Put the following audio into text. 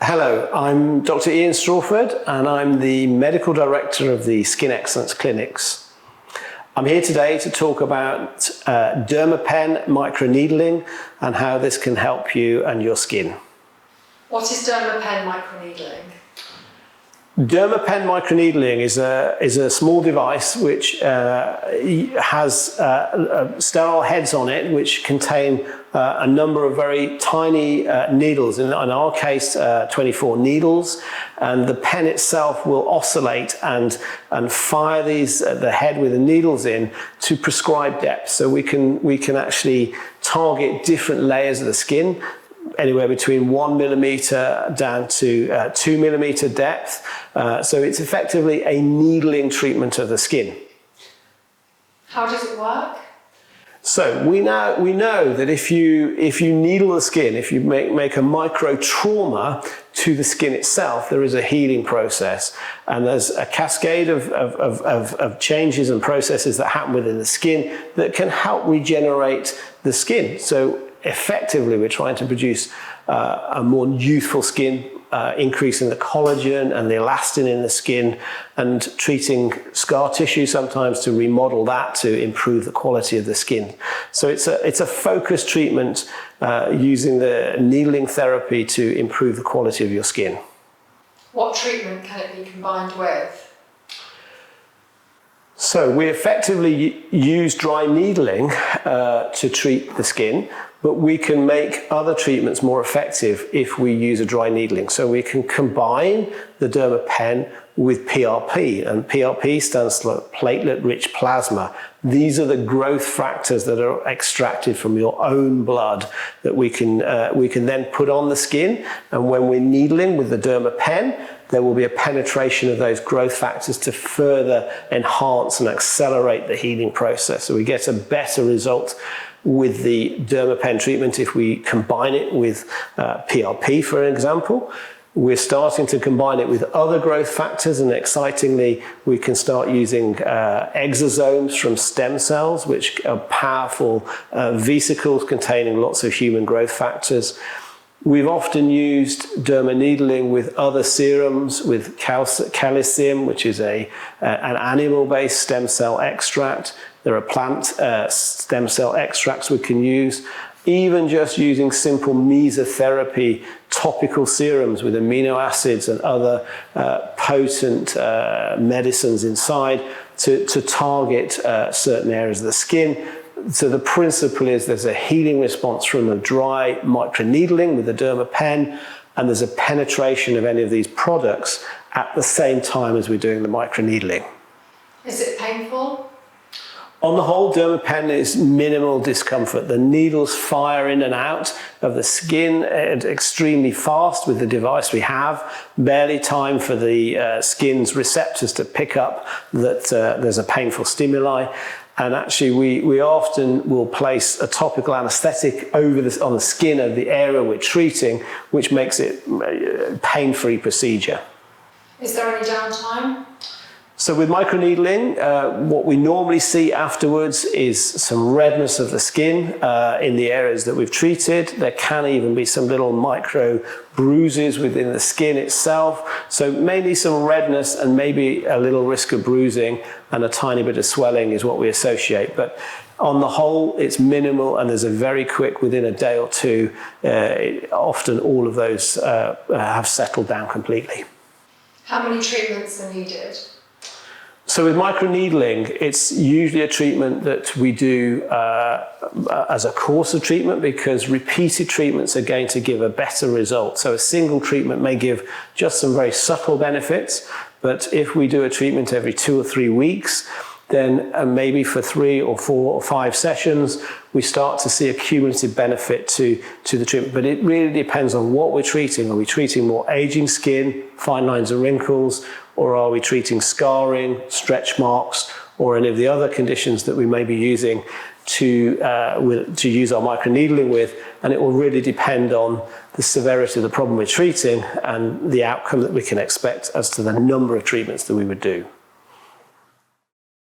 Hello, I'm Dr Ian Strawford and I'm the Medical Director of the Skin Excellence Clinics. I'm here today to talk about Dermapen Microneedling and how this can help you and your skin. What is Dermapen Microneedling? Dermapen Microneedling is a small device which has sterile heads on it which contain a number of very tiny needles, in our case 24 needles, and the pen itself will oscillate and fire the head with the needles in to prescribed depth. So we can actually target different layers of the skin, anywhere between 1 millimeter down to 2 millimeter depth. So it's effectively a needling treatment of the skin. How does it work? So we know that if you needle the skin, if you make a micro trauma to the skin itself, there is a healing process, and there's a cascade of changes and processes that happen within the skin that can help regenerate the skin. So effectively, we're trying to produce a more youthful skin, increasing the collagen and the elastin in the skin, and treating scar tissue sometimes to remodel that to improve the quality of the skin. So it's a focused treatment using the needling therapy to improve the quality of your skin. What treatment can it be combined with? So we effectively use dry needling to treat the skin, but we can make other treatments more effective if we use a dry needling. So we can combine the Dermapen with PRP, and PRP stands for platelet-rich plasma. These are the growth factors that are extracted from your own blood that we can then put on the skin, and when we're needling with the Dermapen, there will be a penetration of those growth factors to further enhance and accelerate the healing process. So we get a better result with the Dermapen treatment if we combine it with PRP, for example. We're starting to combine it with other growth factors, and excitingly, we can start using exosomes from stem cells, which are powerful vesicles containing lots of human growth factors. We've often used dermaneedling with other serums, with calcium, which is an animal-based stem cell extract. There are plant stem cell extracts we can use. Even just using simple mesotherapy topical serums with amino acids and other potent medicines inside to target certain areas of the skin. So the principle is there's a healing response from the dry microneedling with the Dermapen, and there's a penetration of any of these products at the same time as we're doing the microneedling. Is it painful? On the whole, Dermapen is minimal discomfort. The needles fire in and out of the skin extremely fast with the device we have. Barely time for the skin's receptors to pick up that there's a painful stimuli. And actually, we often will place a topical anesthetic on the skin of the area we're treating, which makes it a pain-free procedure. Is there any downtime? So with microneedling, what we normally see afterwards is some redness of the skin in the areas that we've treated. There can even be some little micro bruises within the skin itself. So mainly some redness and maybe a little risk of bruising, and a tiny bit of swelling is what we associate. But on the whole, it's minimal, and there's a very quick, within a day or two, often all of those have settled down completely. How many treatments are needed? So with microneedling, it's usually a treatment that we do as a course of treatment, because repeated treatments are going to give a better result. So a single treatment may give just some very subtle benefits, but if we do a treatment every 2 or 3 weeks, then maybe for 3 or 4 or 5 sessions, we start to see a cumulative benefit to the treatment. But it really depends on what we're treating. Are we treating more aging skin, fine lines and wrinkles, or are we treating scarring, stretch marks, or any of the other conditions that we may be using to use our microneedling with? And it will really depend on the severity of the problem we're treating and the outcome that we can expect as to the number of treatments that we would do.